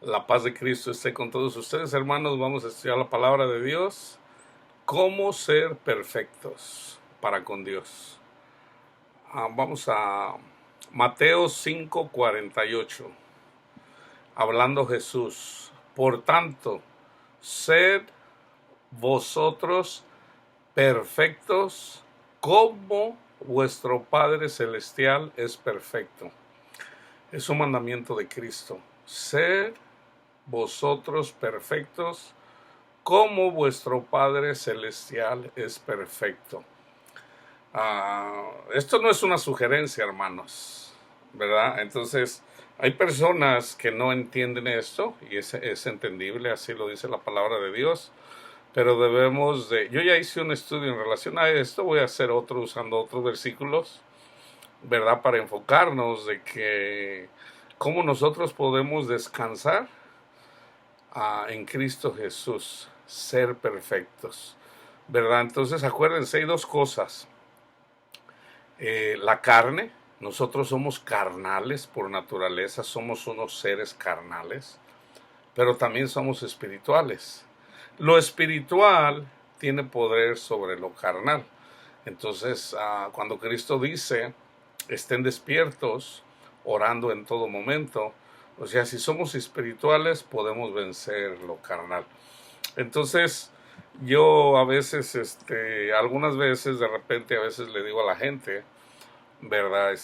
La paz de Cristo esté con todos ustedes, hermanos. Vamos a estudiar la palabra de Dios. ¿Cómo ser perfectos para con Dios? Vamos a Mateo 5:48. Hablando Jesús. Por tanto, sed vosotros perfectos como vuestro Padre Celestial es perfecto. Es un mandamiento de Cristo. Sed vosotros perfectos como vuestro Padre Celestial es perfecto. Esto no es una sugerencia, hermanos, ¿verdad? Entonces, hay personas que no entienden esto, y es entendible, así lo dice la palabra de Dios, pero debemos de... Yo ya hice un estudio en relación a esto, voy a hacer otro usando otros versículos, ¿verdad? Para enfocarnos de que cómo nosotros podemos descansar en Cristo Jesús, ser perfectos, ¿verdad? Entonces acuérdense, hay dos cosas. La carne, nosotros somos carnales por naturaleza, somos unos seres carnales, pero también somos espirituales. Lo espiritual tiene poder sobre lo carnal. Entonces, cuando Cristo dice, estén despiertos, orando en todo momento, o sea, si somos espirituales, podemos vencer lo carnal. Entonces, yo a veces, algunas veces, de repente, a veces le digo a la gente, ¿verdad?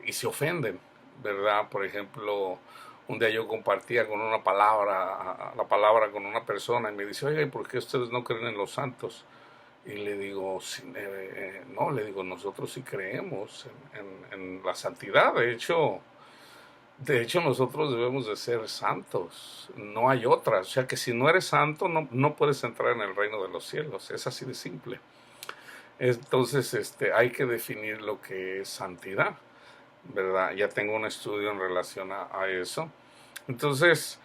Y se ofenden, ¿verdad? Por ejemplo, un día yo compartía con una palabra, la palabra con una persona y me dice, oiga, ¿y por qué ustedes no creen en los santos? Y le digo, no, le digo, nosotros sí creemos en la santidad. De hecho, nosotros debemos de ser santos. No hay otra. O sea que si no eres santo, no puedes entrar en el reino de los cielos. Es así de simple. Entonces, hay que definir lo que es santidad, ¿verdad? Ya tengo un estudio en relación a eso. Entonces,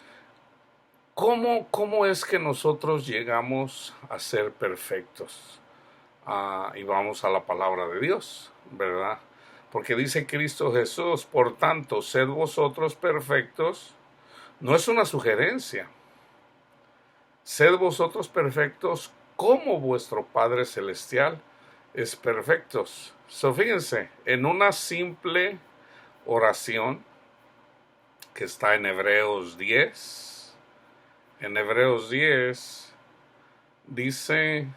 ¿cómo es que nosotros llegamos a ser perfectos? Y vamos a la palabra de Dios, ¿verdad? Porque dice Cristo Jesús, por tanto, sed vosotros perfectos. No es una sugerencia. Sed vosotros perfectos como vuestro Padre Celestial es perfectos. Fíjense, en una simple oración que está en Hebreos 10, en Hebreos 10 dice,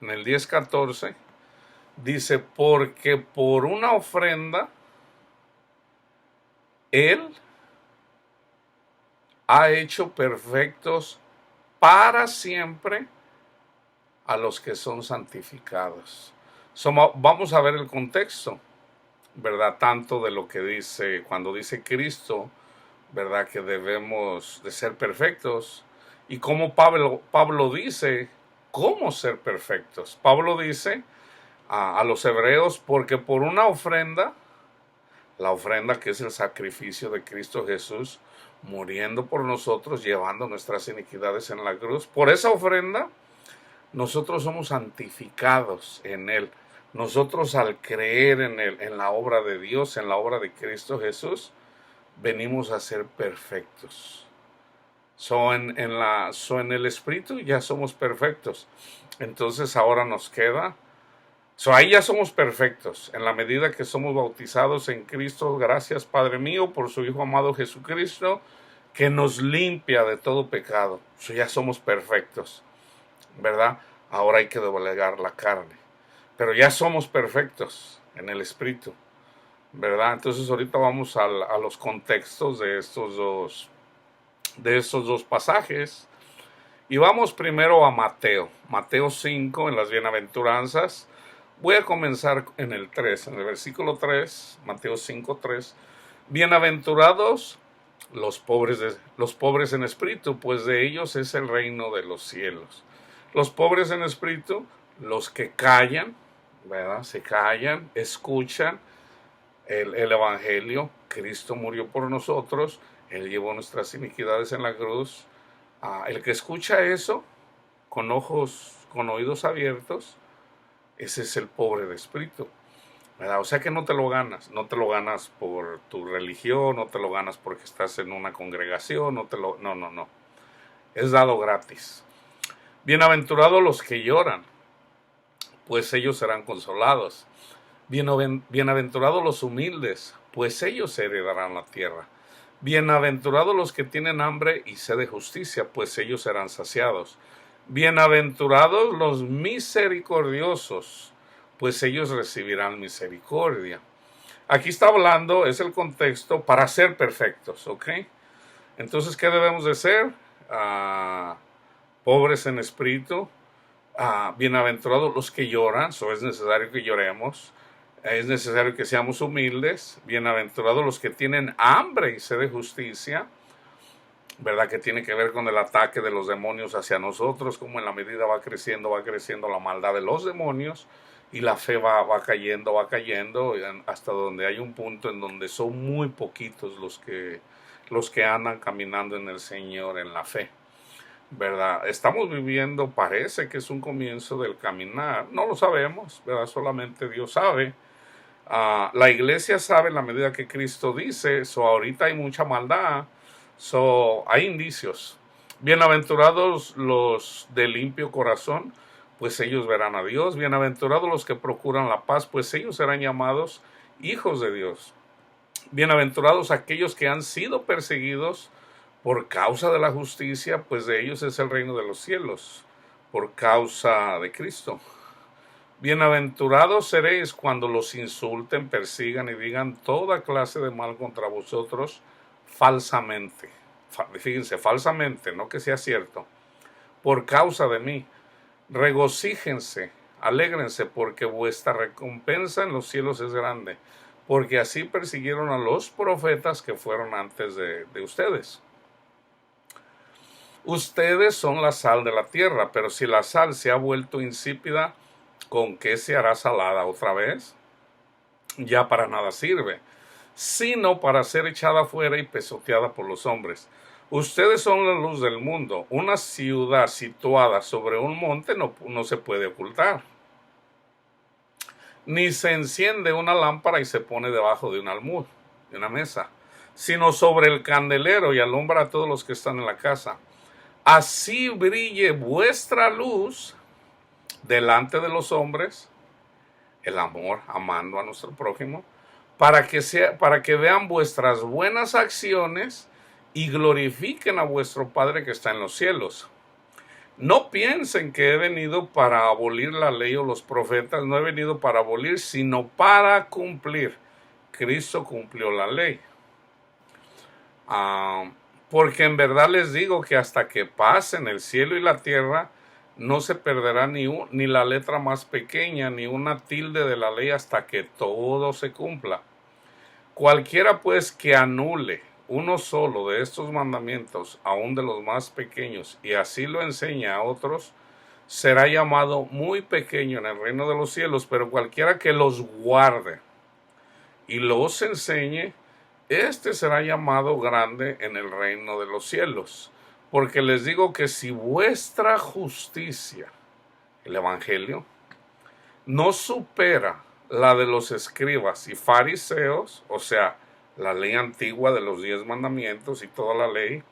en el 10:14, dice, porque por una ofrenda Él ha hecho perfectos para siempre a los que son santificados. Vamos a ver el contexto, ¿verdad? Tanto de lo que dice, cuando dice Cristo, ¿verdad? Que debemos de ser perfectos. Y como Pablo dice, ¿cómo ser perfectos? Pablo dice a los hebreos, porque por una ofrenda, la ofrenda que es el sacrificio de Cristo Jesús, muriendo por nosotros, llevando nuestras iniquidades en la cruz, por esa ofrenda, nosotros somos santificados en Él. Nosotros al creer en Él, en la obra de Dios, en la obra de Cristo Jesús, venimos a ser perfectos. En el Espíritu ya somos perfectos. Entonces ahora nos queda, ahí ya somos perfectos, en la medida que somos bautizados en Cristo. Gracias, Padre mío, por su Hijo amado Jesucristo, que nos limpia de todo pecado. Ya somos perfectos, ¿verdad? Ahora hay que doblegar la carne. Pero ya somos perfectos en el Espíritu, ¿verdad? Entonces ahorita vamos a los contextos de estos dos pasajes. Y vamos primero a Mateo 5, en las bienaventuranzas. Voy a comenzar en el 3, en el versículo 3, Mateo 5, 3. Bienaventurados los pobres en espíritu, pues de ellos es el reino de los cielos. Los pobres en espíritu, los que callan, ¿verdad? Se callan, escuchan el evangelio. Cristo murió por nosotros, Él llevó nuestras iniquidades en la cruz. El que escucha eso con oídos abiertos, ese es el pobre de espíritu. ¿verdad? O sea que no te lo ganas, no te lo ganas por tu religión, no te lo ganas porque estás en una congregación, no, no, no, es dado gratis. Bienaventurados los que lloran, pues ellos serán consolados. Bienaventurados los humildes, pues ellos heredarán la tierra. Bienaventurados los que tienen hambre y sed de justicia, pues ellos serán saciados. Bienaventurados los misericordiosos, pues ellos recibirán misericordia. Aquí está hablando, es el contexto, para ser perfectos, ¿ok? Entonces, ¿qué debemos de ser? Pobres en espíritu, bienaventurados los que lloran, so es necesario que lloremos, es necesario que seamos humildes, bienaventurados los que tienen hambre y sed de justicia, ¿verdad? Que tiene que ver con el ataque de los demonios hacia nosotros, como en la medida va creciendo la maldad de los demonios y la fe va cayendo, hasta donde hay un punto en donde son muy poquitos los que andan caminando en el Señor en la fe, ¿verdad? Estamos viviendo, parece que es un comienzo del caminar, no lo sabemos, ¿verdad? Solamente Dios sabe. La iglesia sabe en la medida que Cristo dice, ahorita hay mucha maldad, hay indicios. Bienaventurados los de limpio corazón, pues ellos verán a Dios. Bienaventurados los que procuran la paz, pues ellos serán llamados hijos de Dios. Bienaventurados aquellos que han sido perseguidos por causa de la justicia, pues de ellos es el reino de los cielos, por causa de Cristo. Bienaventurados seréis cuando los insulten, persigan y digan toda clase de mal contra vosotros falsamente. Fíjense, falsamente, no que sea cierto. Por causa de mí, regocíjense, alégrense, porque vuestra recompensa en los cielos es grande, porque así persiguieron a los profetas que fueron antes de ustedes. Ustedes son la sal de la tierra, pero si la sal se ha vuelto insípida, ¿con qué se hará salada otra vez? Ya para nada sirve, sino para ser echada afuera y pisoteada por los hombres. Ustedes son la luz del mundo. Una ciudad situada sobre un monte no se puede ocultar. Ni se enciende una lámpara y se pone debajo de un almud, de una mesa, sino sobre el candelero y alumbra a todos los que están en la casa. Así brille vuestra luz delante de los hombres, el amor, amando a nuestro prójimo, para que vean vuestras buenas acciones y glorifiquen a vuestro Padre que está en los cielos. No piensen que he venido para abolir la ley o los profetas, no he venido para abolir, sino para cumplir. Cristo cumplió la ley. Porque en verdad les digo que hasta que pasen el cielo y la tierra, no se perderá ni la letra más pequeña, ni una tilde de la ley hasta que todo se cumpla. Cualquiera pues que anule uno solo de estos mandamientos, aun de los más pequeños, y así lo enseña a otros, será llamado muy pequeño en el reino de los cielos, pero cualquiera que los guarde y los enseñe, este será llamado grande en el reino de los cielos. Porque les digo que si vuestra justicia, el evangelio, no supera la de los escribas y fariseos, o sea, la ley antigua de los 10 mandamientos y toda la ley,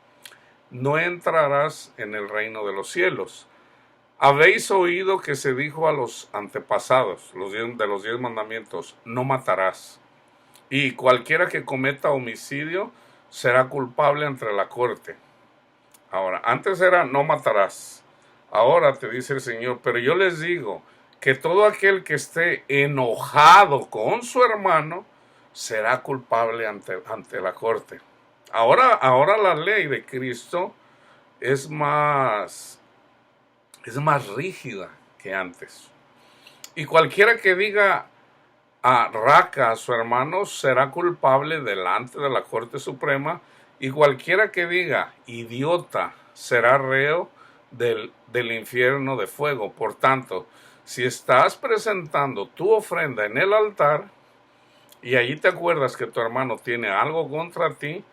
no entrarás en el reino de los cielos. Habéis oído que se dijo a los antepasados, de los 10 mandamientos, no matarás. Y cualquiera que cometa homicidio será culpable ante la corte. Ahora, antes era no matarás. Ahora te dice el Señor, pero yo les digo que todo aquel que esté enojado con su hermano será culpable ante la corte. Ahora la ley de Cristo es más rígida que antes. Y cualquiera que diga raca a su hermano será culpable delante de la Corte Suprema, y cualquiera que diga idiota será reo del infierno de fuego. Por tanto, si estás presentando tu ofrenda en el altar y allí te acuerdas que tu hermano tiene algo contra ti,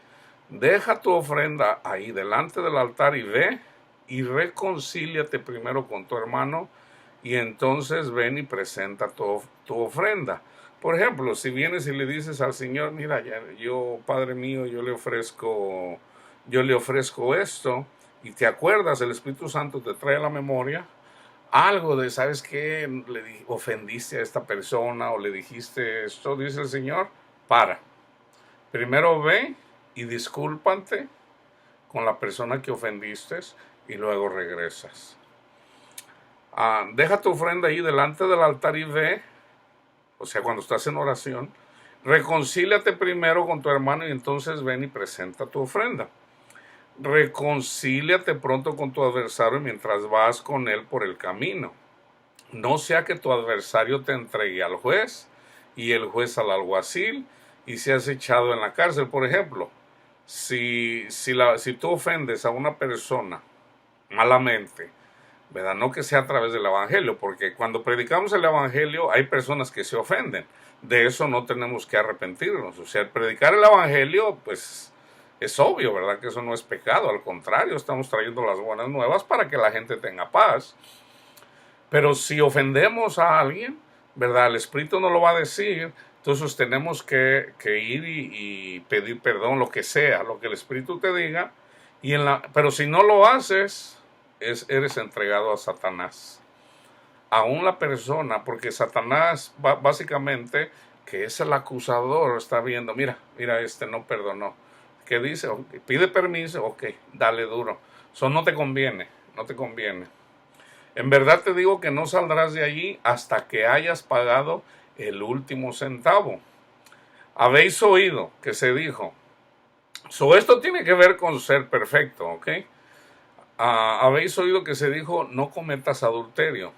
deja tu ofrenda ahí delante del altar y ve y reconcíliate primero con tu hermano, y entonces ven y presenta tu ofrenda. Por ejemplo, si vienes y le dices al Señor, mira, yo, Padre mío, yo le ofrezco esto, y te acuerdas, el Espíritu Santo te trae a la memoria algo de, ¿sabes qué? Ofendiste a esta persona o le dijiste esto, dice el Señor, para. Primero ve y discúlpate con la persona que ofendiste y luego regresas. Deja tu ofrenda ahí delante del altar y ve, o sea, cuando estás en oración, reconcíliate primero con tu hermano y entonces ven y presenta tu ofrenda. Reconcíliate pronto con tu adversario mientras vas con él por el camino. No sea que tu adversario te entregue al juez y el juez al alguacil y seas echado en la cárcel. Por ejemplo, si tú ofendes a una persona malamente, ¿verdad? No que sea a través del evangelio, porque cuando predicamos el evangelio hay personas que se ofenden. De eso no tenemos que arrepentirnos. O sea, el predicar el evangelio, pues es obvio, ¿verdad? Que eso no es pecado. Al contrario, estamos trayendo las buenas nuevas para que la gente tenga paz. Pero si ofendemos a alguien, ¿verdad? El Espíritu no lo va a decir. Entonces tenemos que ir y pedir perdón, lo que sea, lo que el Espíritu te diga. Pero si no lo haces, eres entregado a Satanás. Aún la persona, porque Satanás básicamente, que es el acusador, está viendo, mira, no perdonó. ¿Qué dice? Okay, pide permiso, ok, dale duro. Eso no te conviene, no te conviene. En verdad te digo que no saldrás de allí hasta que hayas pagado el último centavo. Habéis oído que se dijo. Esto tiene que ver con ser perfecto, ¿ok? Habéis oído que se dijo, no cometas adulterio.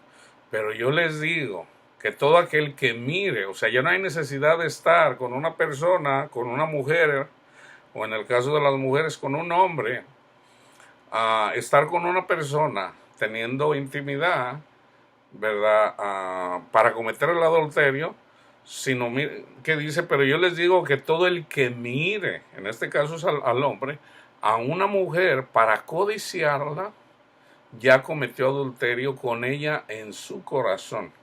Pero yo les digo que todo aquel que mire, o sea, ya no hay necesidad de estar con una persona, con una mujer, o en el caso de las mujeres, con un hombre, estar con una persona teniendo intimidad, ¿verdad? Para cometer el adulterio, sino que dice, pero yo les digo que todo el que mire, en este caso es al hombre, a una mujer para codiciarla, ya cometió adulterio con ella en su corazón.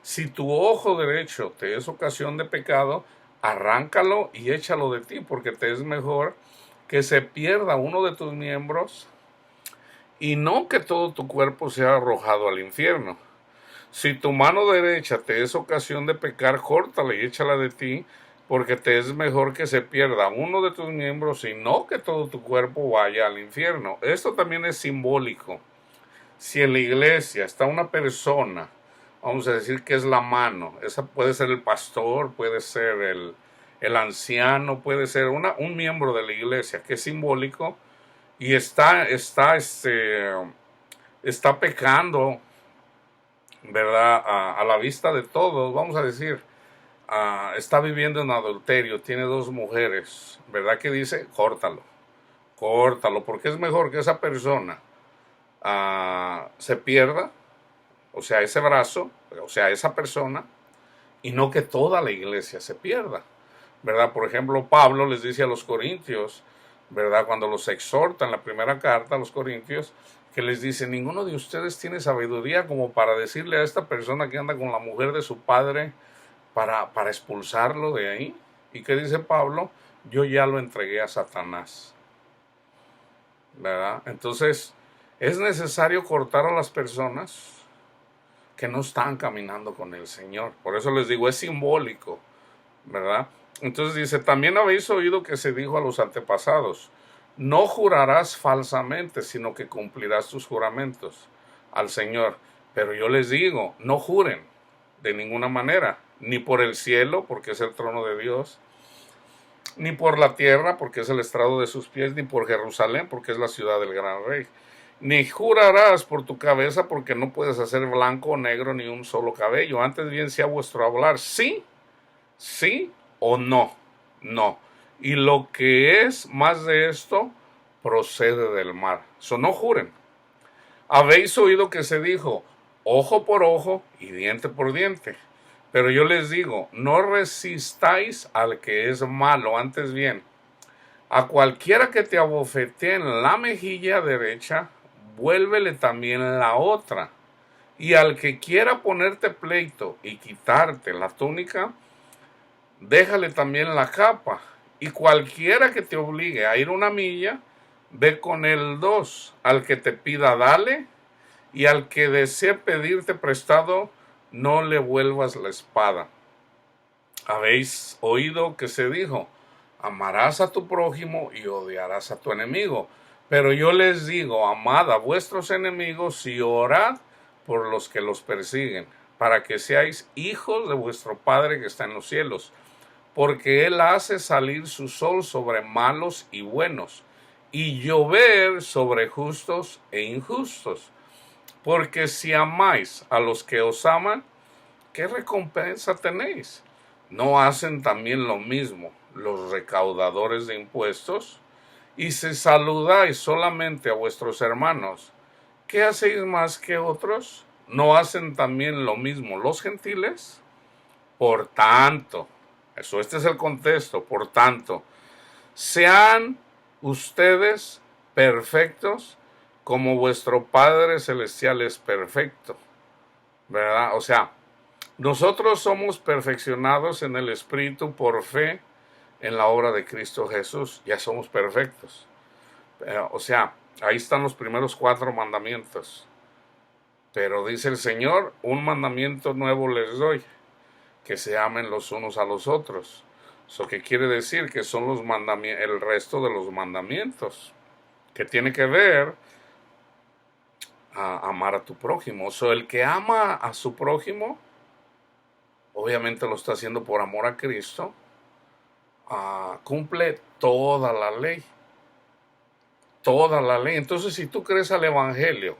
Si tu ojo derecho te es ocasión de pecado, arráncalo y échalo de ti, porque te es mejor que se pierda uno de tus miembros y no que todo tu cuerpo sea arrojado al infierno. Si tu mano derecha te es ocasión de pecar, córtala y échala de ti, porque te es mejor que se pierda uno de tus miembros y no que todo tu cuerpo vaya al infierno. Esto también es simbólico. Si en la iglesia está una persona, vamos a decir que es la mano, esa puede ser el pastor, puede ser el anciano, puede ser un miembro de la iglesia, que es simbólico, y está pecando, ¿verdad? A la vista de todos, vamos a decir, está viviendo en adulterio, tiene dos mujeres, ¿verdad? Que dice, córtalo, porque es mejor que esa persona se pierda, o sea, ese brazo, o sea, esa persona, y no que toda la iglesia se pierda, ¿verdad? Por ejemplo, Pablo les dice a los corintios, ¿verdad? Cuando los exhorta en la primera carta a los corintios, que les dice, ninguno de ustedes tiene sabiduría como para decirle a esta persona que anda con la mujer de su padre para expulsarlo de ahí. ¿Y qué dice Pablo? Yo ya lo entregué a Satanás, ¿verdad? Entonces, es necesario cortar a las personas que no están caminando con el Señor. Por eso les digo, es simbólico, ¿verdad? Entonces dice, también habéis oído que se dijo a los antepasados, no jurarás falsamente, sino que cumplirás tus juramentos al Señor. Pero yo les digo, no juren de ninguna manera, ni por el cielo, porque es el trono de Dios, ni por la tierra, porque es el estrado de sus pies, ni por Jerusalén, porque es la ciudad del gran rey. Ni jurarás por tu cabeza, porque no puedes hacer blanco o negro ni un solo cabello. Antes bien sea vuestro hablar, sí, sí o no, no. Y lo que es más de esto, procede del mar. No juren. Habéis oído que se dijo, ojo por ojo y diente por diente. Pero yo les digo, no resistáis al que es malo, antes bien, a cualquiera que te abofetee en la mejilla derecha, vuélvele también la otra. Y al que quiera ponerte pleito y quitarte la túnica, déjale también la capa. Y cualquiera que te obligue a ir una milla, ve con él 2. Al que te pida, dale, y al que desee pedirte prestado, no le vuelvas la espada. Habéis oído que se dijo, amarás a tu prójimo y odiarás a tu enemigo. Pero yo les digo, amad a vuestros enemigos y orad por los que los persiguen, para que seáis hijos de vuestro Padre que está en los cielos. Porque Él hace salir su sol sobre malos y buenos, y llover sobre justos e injustos. Porque si amáis a los que os aman, ¿qué recompensa tenéis? ¿No hacen también lo mismo los recaudadores de impuestos? Y si saludáis solamente a vuestros hermanos, ¿qué hacéis más que otros? ¿No hacen también lo mismo los gentiles? Por tanto, este es el contexto, por tanto, sean ustedes perfectos como vuestro Padre Celestial es perfecto, ¿verdad? O sea, nosotros somos perfeccionados en el Espíritu por fe en la obra de Cristo Jesús. Ya somos perfectos. O sea, ahí están los primeros 4 mandamientos. Pero dice el Señor, un mandamiento nuevo les doy, que se amen los unos a los otros. Eso que quiere decir que son los el resto de los mandamientos, que tiene que ver a amar a tu prójimo. O sea, el que ama a su prójimo, obviamente lo está haciendo por amor a Cristo, cumple toda la ley. Toda la ley. Entonces, si tú crees al Evangelio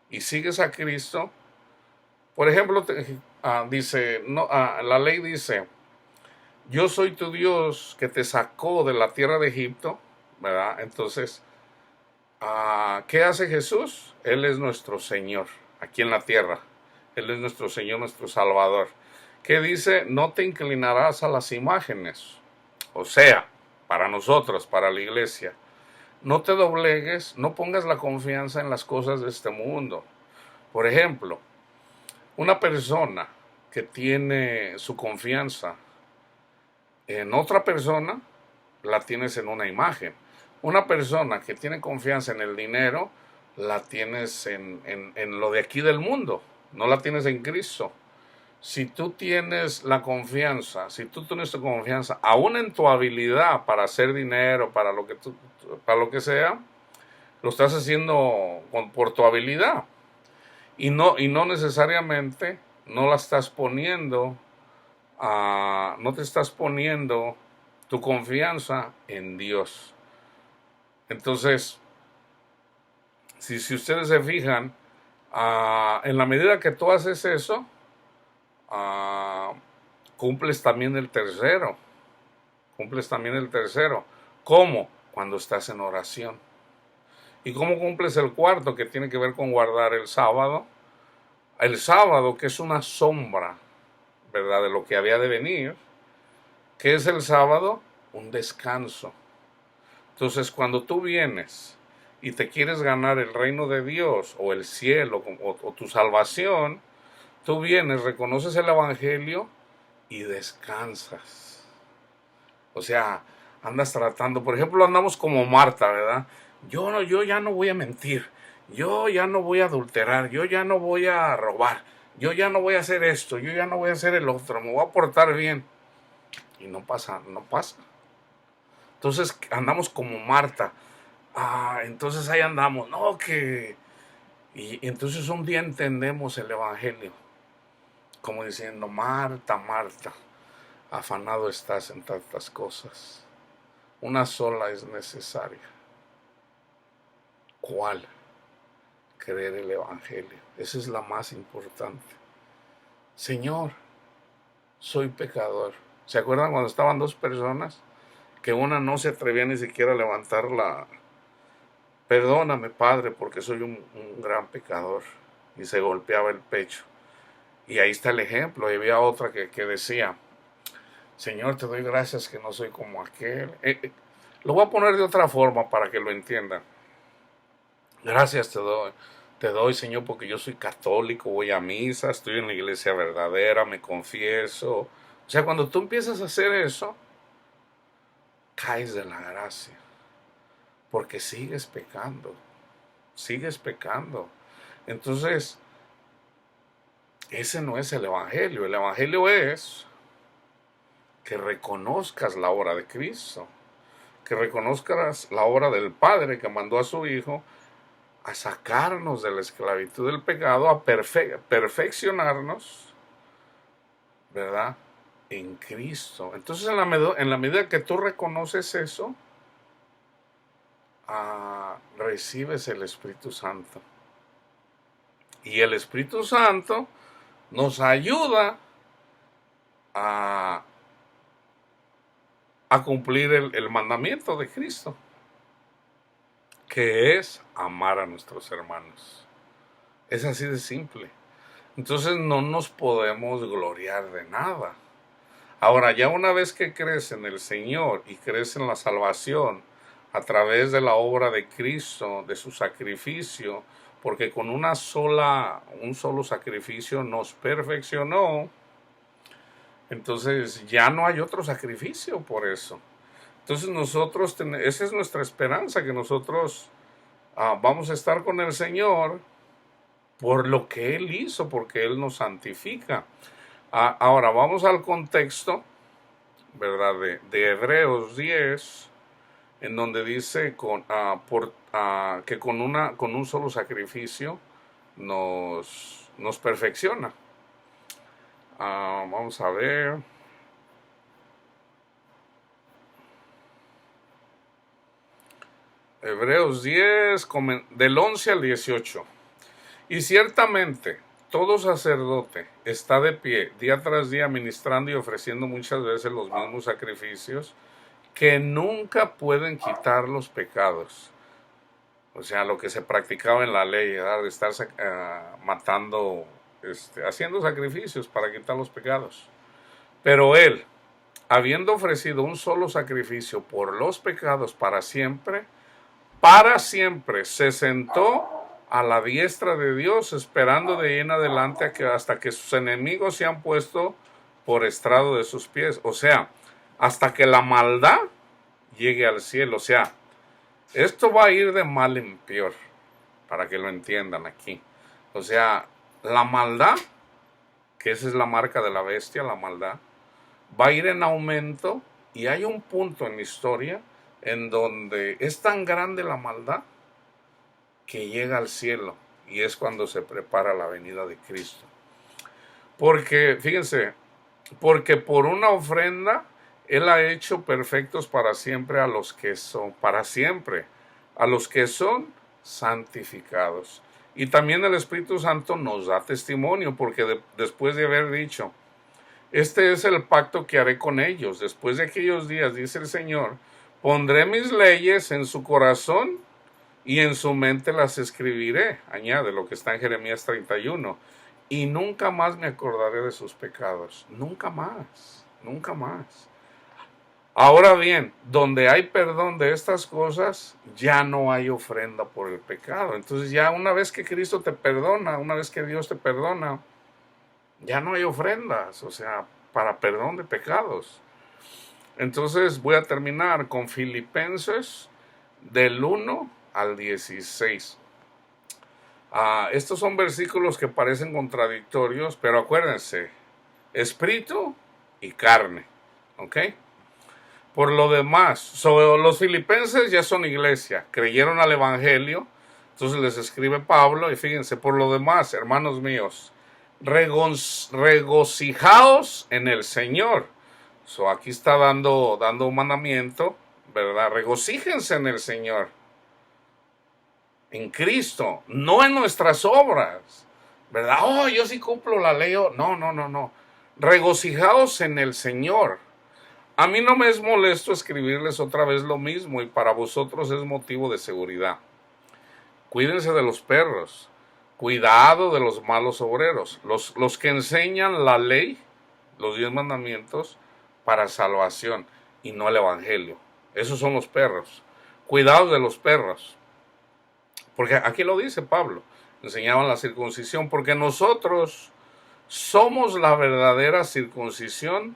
y sigues a Cristo, por ejemplo, dice, no, la ley dice, yo soy tu Dios que te sacó de la tierra de Egipto, ¿verdad? Entonces, ¿qué hace Jesús? Él es nuestro Señor aquí en la tierra. Él es nuestro Señor, nuestro Salvador. ¿Qué dice? No te inclinarás a las imágenes. O sea, para nosotros, para la iglesia, no te doblegues, no pongas la confianza en las cosas de este mundo. Por ejemplo, una persona que tiene su confianza en otra persona, la tienes en una imagen. Una persona que tiene confianza en el dinero, la tienes en lo de aquí del mundo, no la tienes en Cristo. Si tú tienes la confianza, si tú tienes tu confianza, aún en tu habilidad para hacer dinero, para lo que sea, lo estás haciendo por tu habilidad. Y no necesariamente no la estás poniendo, no te estás poniendo tu confianza en Dios. Entonces, si ustedes se fijan, en la medida que tú haces eso, cumples también el tercero. Cumples también el tercero. ¿Cómo? Cuando estás en oración. ¿Y cómo cumples el cuarto, que tiene que ver con guardar el sábado? El sábado, que es una sombra, ¿verdad?, de lo que había de venir. ¿Qué es el sábado? Un descanso. Entonces, cuando tú vienes y te quieres ganar el reino de Dios o el cielo o tu salvación, tú vienes, reconoces el Evangelio y descansas. O sea, andas tratando, por ejemplo, andamos como Marta, ¿verdad? Yo ya no voy a mentir, yo ya no voy a adulterar, yo ya no voy a robar, yo ya no voy a hacer esto, yo ya no voy a hacer el otro, me voy a portar bien. Y no pasa. Entonces andamos como Marta. Entonces ahí andamos, no, que... Y entonces un día entendemos el Evangelio, como diciendo, Marta, Marta, afanado estás en tantas cosas. Una sola es necesaria. ¿Cuál? Creer el Evangelio. Esa es la más importante. Señor, soy pecador. ¿Se acuerdan cuando estaban 2 personas? Que una no se atrevía ni siquiera a levantar la... Perdóname, Padre, porque soy un gran pecador. Y se golpeaba el pecho. Y ahí está el ejemplo. Y había otra que decía, Señor, te doy gracias que no soy como aquel. Lo voy a poner de otra forma para que lo entiendan. Gracias te doy, Señor, porque yo soy católico, voy a misa, estoy en la iglesia verdadera, me confieso, O sea, cuando tú empiezas a hacer eso, caes de la gracia, porque sigues pecando, sigues pecando. Entonces, ese no es el Evangelio. El Evangelio es que reconozcas la obra de Cristo, que reconozcas la obra del Padre que mandó a su Hijo a sacarnos de la esclavitud del pecado, a perfeccionarnos, ¿verdad? En Cristo. Entonces, en la medida que tú reconoces eso, recibes el Espíritu Santo. Y el Espíritu Santo nos ayuda a, a cumplir el mandamiento de Cristo, que es amar a nuestros hermanos. Es así de simple. Entonces no nos podemos gloriar de nada. Ahora, ya una vez que crees en el Señor y crees en la salvación a través de la obra de Cristo, de su sacrificio, porque con un solo sacrificio nos perfeccionó, entonces ya no hay otro sacrificio por eso. Entonces esa es nuestra esperanza, que nosotros vamos a estar con el Señor por lo que Él hizo, porque Él nos santifica. Ahora vamos al contexto, ¿verdad? De Hebreos 10, en donde dice que con un solo sacrificio nos perfecciona. Vamos a ver. Hebreos 10, del 11 al 18. Y ciertamente todo sacerdote está de pie día tras día ministrando y ofreciendo muchas veces los mismos sacrificios que nunca pueden quitar los pecados. O sea, lo que se practicaba en la ley, ¿verdad? De estar matando, haciendo sacrificios para quitar los pecados. Pero Él, habiendo ofrecido un solo sacrificio por los pecados para siempre se sentó a la diestra de Dios, esperando de ahí en adelante hasta que sus enemigos se han puesto por estrado de sus pies. O sea, hasta que la maldad llegue al cielo. O sea, esto va a ir de mal en peor, para que lo entiendan aquí. O sea, la maldad, que esa es la marca de la bestia, la maldad, va a ir en aumento, y hay un punto en la historia en donde es tan grande la maldad que llega al cielo, y es cuando se prepara la venida de Cristo. Porque, fíjense, porque por una ofrenda Él ha hecho perfectos para siempre a los que son santificados. Y también el Espíritu Santo nos da testimonio, porque después de haber dicho, este es el pacto que haré con ellos, después de aquellos días, dice el Señor, pondré mis leyes en su corazón y en su mente las escribiré, añade lo que está en Jeremías 31, y nunca más me acordaré de sus pecados, nunca más, nunca más. Ahora bien, donde hay perdón de estas cosas, ya no hay ofrenda por el pecado. Entonces ya una vez que Cristo te perdona, una vez que Dios te perdona, ya no hay ofrendas, o sea, para perdón de pecados. Entonces voy a terminar con Filipenses del 1 al 16. Estos son versículos que parecen contradictorios, pero acuérdense, espíritu y carne, ¿ok? Por lo demás, los filipenses ya son iglesia, creyeron al evangelio, entonces les escribe Pablo, y fíjense, por lo demás, hermanos míos, regocijaos en el Señor. Aquí está dando un mandamiento, ¿verdad? Regocíjense en el Señor, en Cristo, no en nuestras obras, ¿verdad? Oh, yo sí cumplo la ley. No. Regocijaos en el Señor. A mí no me es molesto escribirles otra vez lo mismo, y para vosotros es motivo de seguridad. Cuídense de los perros, cuidado de los malos obreros, los que enseñan la ley, los 10 mandamientos, para salvación y no el evangelio. Esos son los perros. Cuidado de los perros. Porque aquí lo dice Pablo, enseñaban la circuncisión, porque nosotros somos la verdadera circuncisión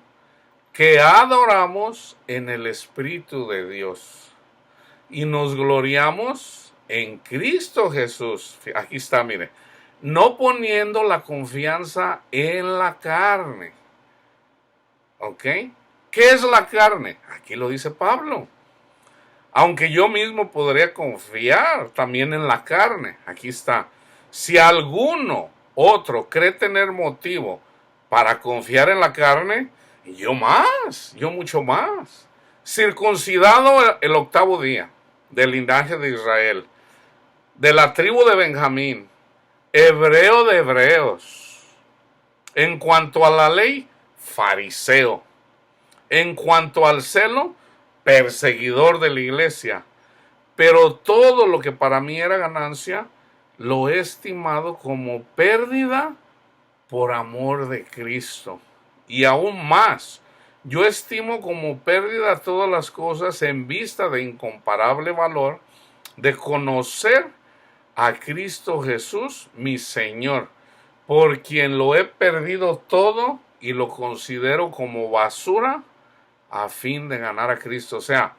que adoramos en el Espíritu de Dios y nos gloriamos en Cristo Jesús. Aquí está, mire, no poniendo la confianza en la carne. ¿Ok? ¿Qué es la carne? Aquí lo dice Pablo. Aunque yo mismo podría confiar también en la carne. Aquí está. Si alguno otro cree tener motivo para confiar en la carne, yo más, yo mucho más. Circuncidado el octavo día del linaje de Israel, de la tribu de Benjamín, hebreo de hebreos. En cuanto a la ley, fariseo. En cuanto al celo, perseguidor de la iglesia. Pero todo lo que para mí era ganancia, lo he estimado como pérdida por amor de Cristo. Y aún más, yo estimo como pérdida todas las cosas en vista de incomparable valor de conocer a Cristo Jesús, mi Señor, por quien lo he perdido todo y lo considero como basura a fin de ganar a Cristo. O sea,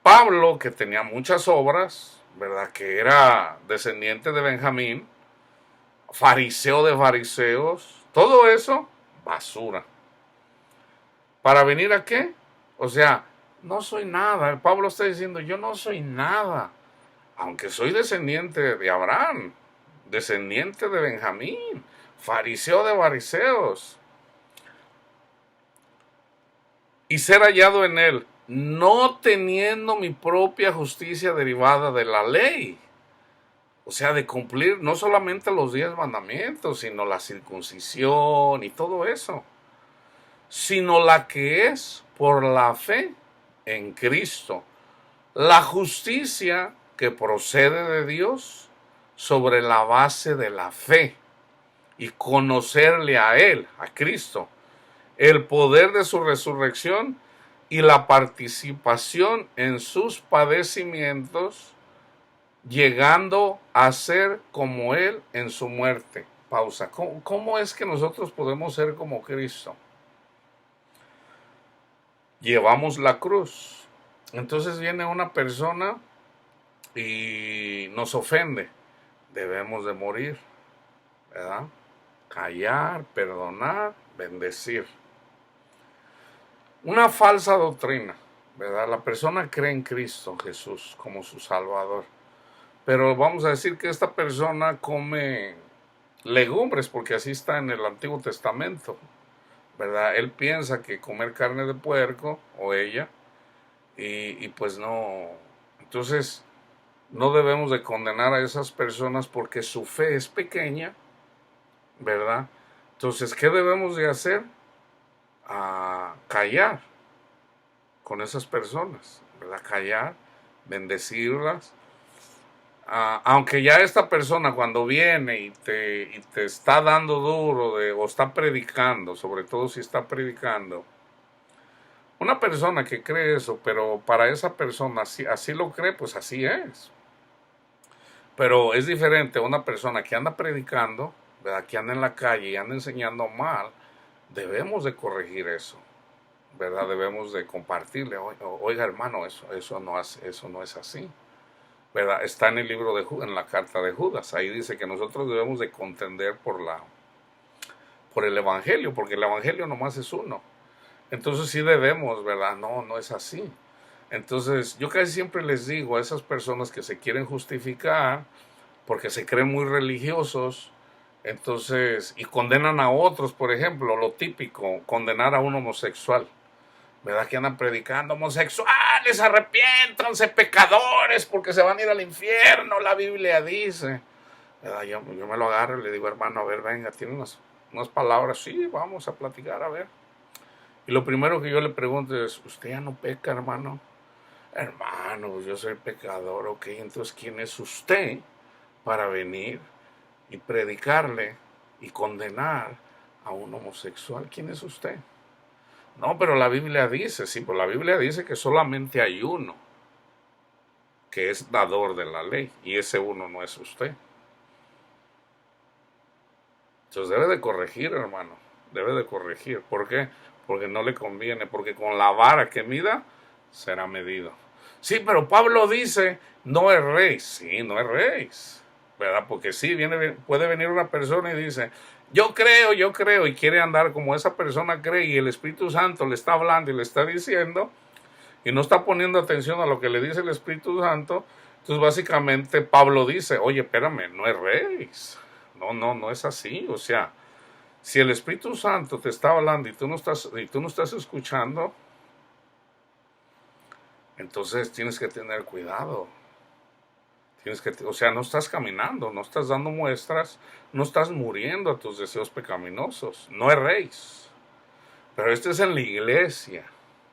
Pablo, que tenía muchas obras, ¿verdad? Que era descendiente de Benjamín, fariseo de fariseos, todo eso, basura. ¿Para venir a qué? O sea, no soy nada. Pablo está diciendo, yo no soy nada, aunque soy descendiente de Abraham, descendiente de Benjamín, fariseo de fariseos, y ser hallado en él, no teniendo mi propia justicia derivada de la ley. O sea, de cumplir no solamente los 10 mandamientos, sino la circuncisión y todo eso, sino la que es por la fe en Cristo, la justicia que procede de Dios sobre la base de la fe y conocerle a Él, a Cristo, el poder de su resurrección y la participación en sus padecimientos, llegando a ser como Él en su muerte. Pausa. ¿Cómo es que nosotros podemos ser como Cristo? Llevamos la cruz. Entonces viene una persona y nos ofende. Debemos de morir, ¿verdad? Callar, perdonar, bendecir. Una falsa doctrina, ¿verdad? La persona cree en Cristo Jesús como su Salvador, pero vamos a decir que esta persona come legumbres, porque así está en el Antiguo Testamento, ¿verdad? Él piensa que comer carne de puerco, o ella, y pues no. Entonces, no debemos de condenar a esas personas porque su fe es pequeña, ¿verdad? Entonces, ¿qué debemos de hacer? Callar con esas personas, ¿verdad? Callar, bendecirlas. Aunque ya esta persona cuando viene y te está dando duro o está predicando, sobre todo si está predicando, una persona que cree eso, pero para esa persona así lo cree, pues así es. Pero es diferente a una persona que anda predicando, ¿verdad? Que anda en la calle y anda enseñando mal. Debemos de corregir eso, ¿verdad? Debemos de compartirle, oiga hermano, eso no es así, ¿verdad? Está en el libro en la carta de Judas, ahí dice que nosotros debemos de contender por el evangelio, porque el evangelio nomás es uno. Entonces sí debemos, ¿verdad? No es así. Entonces yo casi siempre les digo a esas personas que se quieren justificar porque se creen muy religiosos, entonces, y condenan a otros, por ejemplo, lo típico, condenar a un homosexual, ¿verdad? Que andan predicando, homosexuales, arrepiéntanse, pecadores, porque se van a ir al infierno, la Biblia dice, ¿verdad? Yo me lo agarro y le digo, hermano, a ver, venga, tiene unas palabras, sí, vamos a platicar, a ver. Y lo primero que yo le pregunto es, ¿usted ya no peca, hermano? Hermano, pues yo soy pecador, ok, entonces, ¿quién es usted para venir y predicarle y condenar a un homosexual? ¿Quién es usted? No, pero la Biblia dice, sí, pues la Biblia dice que solamente hay uno que es dador de la ley, y ese uno no es usted. Entonces debe de corregir, hermano, debe de corregir. ¿Por qué? porque no le conviene, porque con la vara que mida será medido. Sí, pero Pablo dice, no erréis. Sí, no erréis, ¿verdad? Porque sí, puede venir una persona y dice, yo creo, y quiere andar como esa persona cree, y el Espíritu Santo le está hablando y le está diciendo, y no está poniendo atención a lo que le dice el Espíritu Santo. Entonces básicamente Pablo dice, oye, espérame, no erréis. No es así. O sea, si el Espíritu Santo te está hablando y tú no estás escuchando, entonces tienes que tener cuidado. O sea, no estás caminando, no estás dando muestras, no estás muriendo a tus deseos pecaminosos. No erréis. Pero esto es en la iglesia.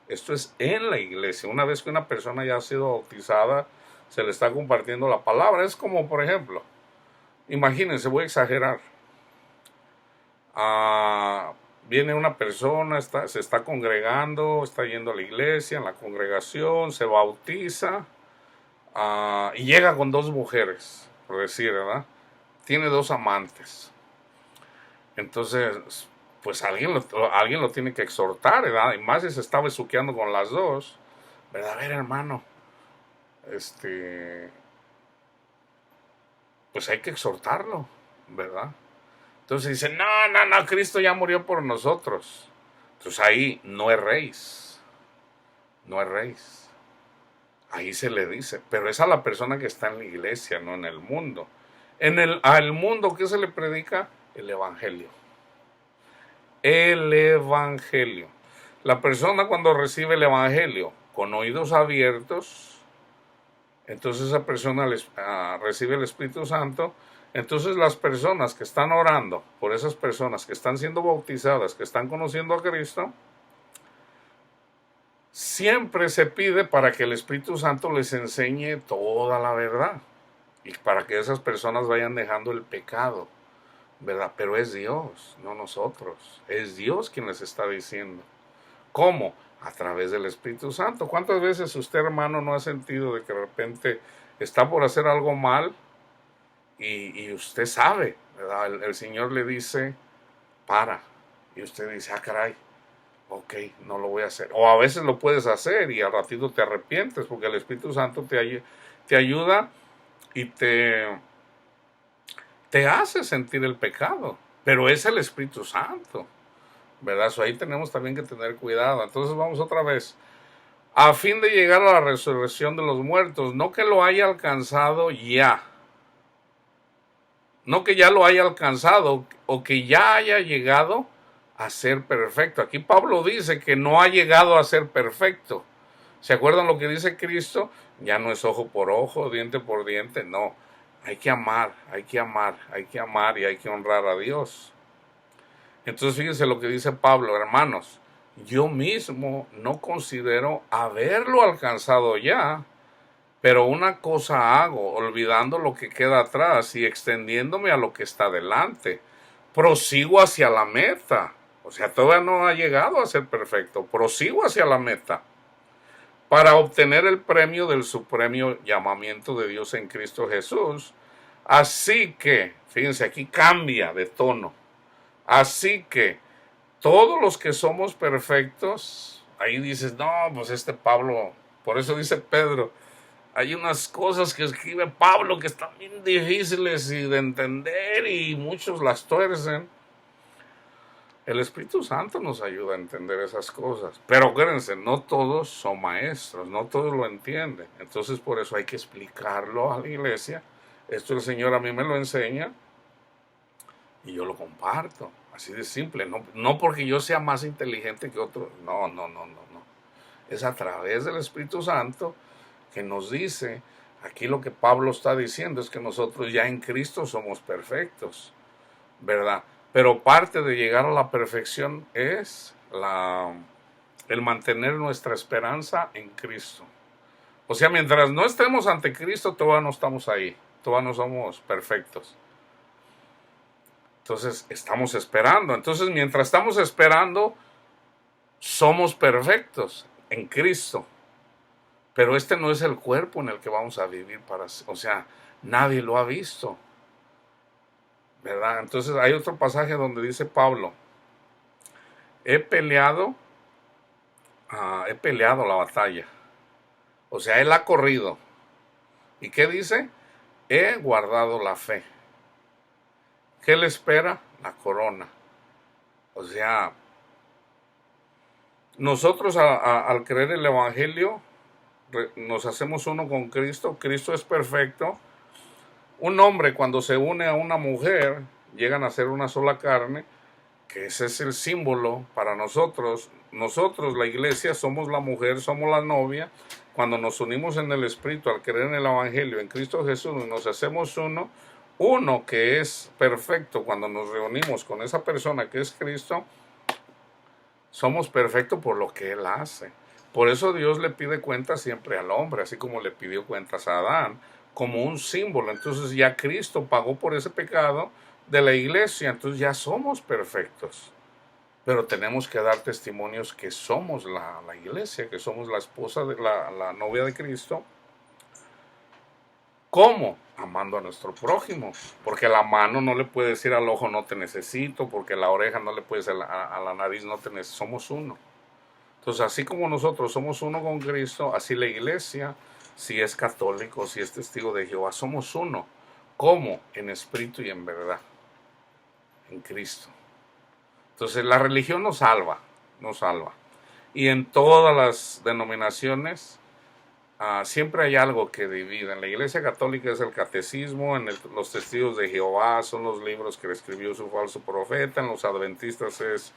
Esto es en la iglesia. Una vez que una persona ya ha sido bautizada, se le está compartiendo la palabra. Es como, por ejemplo, imagínense, voy a exagerar. Viene una persona, se está congregando, está yendo a la iglesia, en la congregación, se bautiza y llega con dos mujeres, por decir, ¿verdad? Tiene dos amantes. Entonces, pues alguien lo tiene que exhortar, ¿verdad? Y más si se está besuqueando con las dos, ¿verdad? A ver, hermano, pues hay que exhortarlo, ¿verdad? Entonces dice, no, Cristo ya murió por nosotros. Entonces ahí no erréis, no erréis. Ahí se le dice, pero es a la persona que está en la iglesia, no en el mundo. Al mundo, ¿qué se le predica? El evangelio. El evangelio. La persona cuando recibe el evangelio con oídos abiertos, entonces esa persona recibe el Espíritu Santo. Entonces las personas que están orando por esas personas que están siendo bautizadas, que están conociendo a Cristo, siempre se pide para que el Espíritu Santo les enseñe toda la verdad y para que esas personas vayan dejando el pecado, ¿verdad? Pero es Dios, no nosotros. Es Dios quien les está diciendo. ¿Cómo? A través del Espíritu Santo. ¿Cuántas veces usted, hermano, no ha sentido de que de repente está por hacer algo mal y usted sabe, ¿verdad? El Señor le dice, para. Y usted dice, caray, ok, no lo voy a hacer. O a veces lo puedes hacer y al ratito te arrepientes porque el Espíritu Santo te ayuda y te hace sentir el pecado. Pero es el Espíritu Santo, ¿verdad? Ahí tenemos también que tener cuidado. Entonces vamos otra vez. A fin de llegar a la resurrección de los muertos, no que lo haya alcanzado ya. No que ya lo haya alcanzado o que ya haya llegado a ser perfecto. Aquí Pablo dice que no ha llegado a ser perfecto. ¿Se acuerdan lo que dice Cristo? Ya no es ojo por ojo, diente por diente, no. Hay que amar y hay que honrar a Dios. Entonces fíjense lo que dice Pablo, hermanos. Yo mismo no considero haberlo alcanzado ya, pero una cosa hago, olvidando lo que queda atrás y extendiéndome a lo que está delante. Prosigo hacia la meta. O sea, todavía no ha llegado a ser perfecto. Prosigo hacia la meta para obtener el premio del supremo llamamiento de Dios en Cristo Jesús. Así que, fíjense, aquí cambia de tono. Así que todos los que somos perfectos, ahí dices, no, pues Pablo, por eso dice Pedro, hay unas cosas que escribe Pablo que están bien difíciles de entender y muchos las tuercen. El Espíritu Santo nos ayuda a entender esas cosas. Pero acuérdense, no todos son maestros, no todos lo entienden. Entonces por eso hay que explicarlo a la iglesia. Esto el Señor a mí me lo enseña y yo lo comparto. Así de simple. No porque yo sea más inteligente que otros. No. Es a través del Espíritu Santo que nos dice, aquí lo que Pablo está diciendo es que nosotros ya en Cristo somos perfectos, ¿verdad? Pero parte de llegar a la perfección es el mantener nuestra esperanza en Cristo. O sea, mientras no estemos ante Cristo, todavía no estamos ahí, todavía no somos perfectos. Entonces, estamos esperando. Entonces, mientras estamos esperando, somos perfectos en Cristo. Pero no es el cuerpo en el que vamos a vivir o sea, nadie lo ha visto, ¿verdad? Entonces hay otro pasaje donde dice Pablo, he peleado he peleado la batalla. O sea, él ha corrido. ¿Y qué dice? He guardado la fe. ¿Qué le espera? La corona. O sea, nosotros al creer el Evangelio nos hacemos uno con Cristo. Cristo es perfecto. Un hombre cuando se une a una mujer llegan a ser una sola carne, que ese es el símbolo para nosotros. Nosotros, la iglesia, somos la mujer, somos la novia. Cuando nos unimos en el Espíritu al creer en el Evangelio, en Cristo Jesús, nos hacemos uno que es perfecto. Cuando nos reunimos con esa persona que es Cristo, somos perfectos por lo que Él hace. Por eso Dios le pide cuentas siempre al hombre, así como le pidió cuentas a Adán, como un símbolo. Entonces ya Cristo pagó por ese pecado de la iglesia, entonces ya somos perfectos. Pero tenemos que dar testimonios que somos la iglesia, que somos la esposa, de la novia de Cristo. ¿Cómo? Amando a nuestro prójimo. Porque la mano no le puede decir al ojo no te necesito, porque la oreja no le puede decir a la nariz no te necesito. Somos uno. Entonces, así como nosotros somos uno con Cristo, así la iglesia, si es católico, si es testigo de Jehová, somos uno. ¿Cómo? En espíritu y en verdad. En Cristo. Entonces, la religión nos salva, nos salva. Y en todas las denominaciones siempre hay algo que divide. En la iglesia católica es el catecismo, los testigos de Jehová son los libros que escribió su falso profeta, en los adventistas es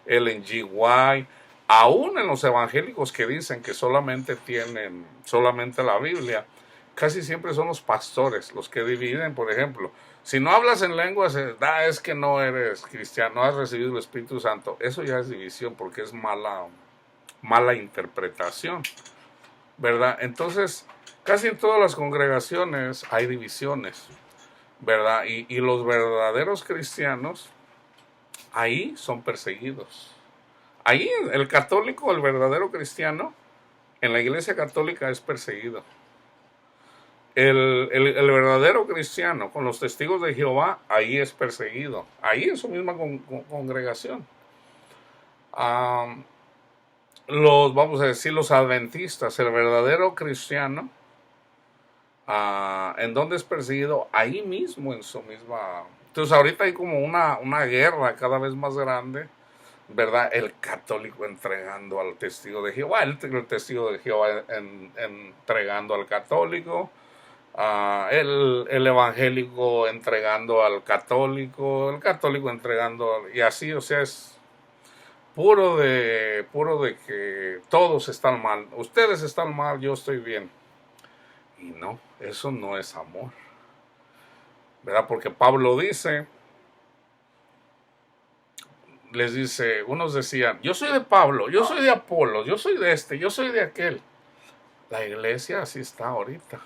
Ellen G. White, aún en los evangélicos que dicen que solamente tienen solamente la Biblia, casi siempre son los pastores los que dividen. Por ejemplo, si no hablas en lenguas, es que no eres cristiano, no has recibido el Espíritu Santo. Eso ya es división porque es mala interpretación, ¿verdad? Entonces, casi en todas las congregaciones hay divisiones, ¿verdad? Y los verdaderos cristianos ahí son perseguidos. Ahí el católico, el verdadero cristiano, en la iglesia católica es perseguido. El verdadero cristiano con los testigos de Jehová, ahí es perseguido. Ahí en su misma congregación. Vamos a decir, los adventistas, el verdadero cristiano, ¿en dónde es perseguido? Ahí mismo, en su misma. Entonces ahorita hay como una guerra cada vez más grande, ¿verdad? El católico entregando al testigo de Jehová, el testigo de Jehová entregando al católico, el evangélico entregando al católico, el católico entregando, y así, o sea, es puro de que todos están mal, ustedes están mal, yo estoy bien. Y no, eso no es amor, ¿verdad? Porque Pablo les dice, unos decían, yo soy de Pablo, yo soy de Apolo, yo soy de este, yo soy de aquel. La iglesia así está ahorita.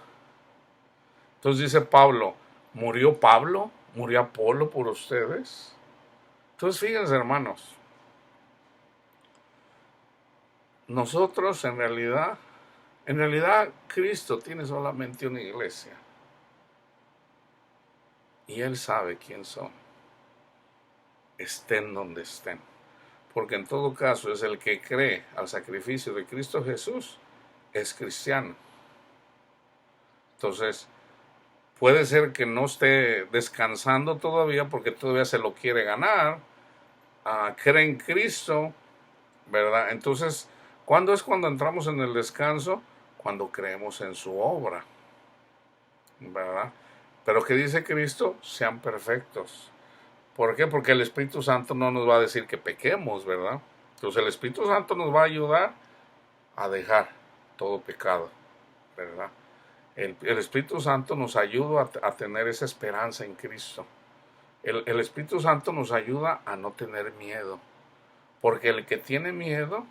Entonces dice Pablo, murió Apolo por ustedes. Entonces fíjense, hermanos, nosotros en realidad Cristo tiene solamente una iglesia. Y Él sabe quién son, estén donde estén. Porque en todo caso es el que cree al sacrificio de Cristo Jesús, es cristiano. Entonces, puede ser que no esté descansando todavía porque todavía se lo quiere ganar, cree en Cristo, ¿verdad? Entonces, ¿cuándo es cuando entramos en el descanso? Cuando creemos en su obra, ¿verdad? Pero ¿qué dice Cristo? Sean perfectos. ¿Por qué? Porque el Espíritu Santo no nos va a decir que pequemos, ¿verdad? Entonces el Espíritu Santo nos va a ayudar a dejar todo pecado, ¿verdad? El Espíritu Santo nos ayuda a tener esa esperanza en Cristo. El Espíritu Santo nos ayuda a no tener miedo, porque el que tiene miedo,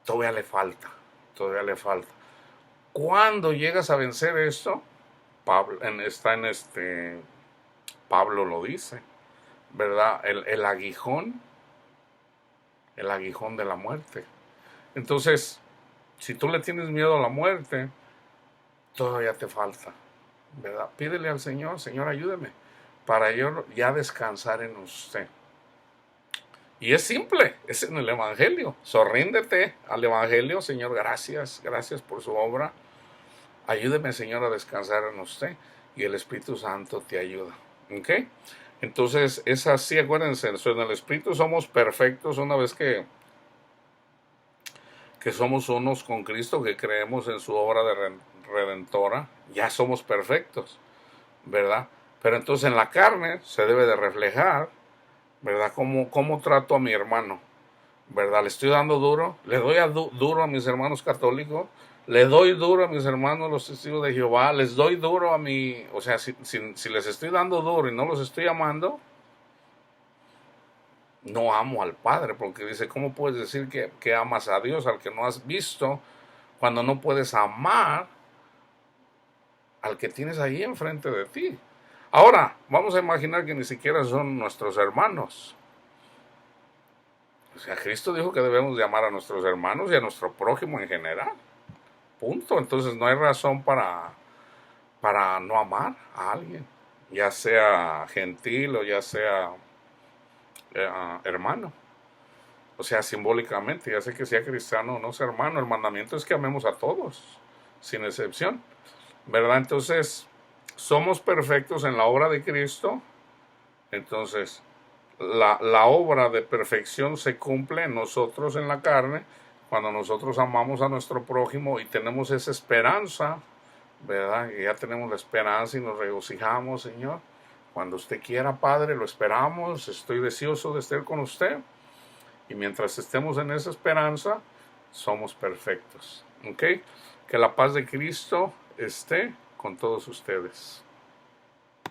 todavía le falta, todavía le falta. Cuando llegas a vencer esto, Pablo lo dice, ¿verdad? El aguijón de la muerte. Entonces, si tú le tienes miedo a la muerte, todavía te falta, ¿verdad? Pídele al Señor, Señor, ayúdeme para yo ya descansar en usted. Y es simple, es en el Evangelio. Ríndete al Evangelio, Señor, gracias, gracias por su obra. Ayúdeme, Señor, a descansar en usted y el Espíritu Santo te ayuda. ¿Ok? Entonces, es así, acuérdense, en el Espíritu somos perfectos una vez que somos unos con Cristo, que creemos en su obra de redentora, ya somos perfectos, ¿verdad? Pero entonces en la carne se debe de reflejar, ¿verdad? ¿Cómo trato a mi hermano? ¿Verdad? Le estoy dando duro, le doy duro a mis hermanos católicos, le doy duro a mis hermanos los testigos de Jehová, les doy duro a mi, o sea, si les estoy dando duro y no los estoy amando, no amo al Padre, porque dice, ¿cómo puedes decir que amas a Dios al que no has visto, cuando no puedes amar al que tienes ahí enfrente de ti? Ahora, vamos a imaginar que ni siquiera son nuestros hermanos. O sea, Cristo dijo que debemos de amar a nuestros hermanos y a nuestro prójimo en general. Punto. Entonces no hay razón para no amar a alguien, ya sea gentil o ya sea hermano. O sea, simbólicamente, ya sé que sea cristiano o no sea hermano, el mandamiento es que amemos a todos, sin excepción, ¿verdad? Entonces, somos perfectos en la obra de Cristo, entonces la obra de perfección se cumple en nosotros en la carne, cuando nosotros amamos a nuestro prójimo y tenemos esa esperanza, ¿verdad? Y ya tenemos la esperanza y nos regocijamos, Señor. Cuando usted quiera, Padre, lo esperamos, estoy deseoso de estar con usted. Y mientras estemos en esa esperanza, somos perfectos. ¿Ok? Que la paz de Cristo esté con todos ustedes.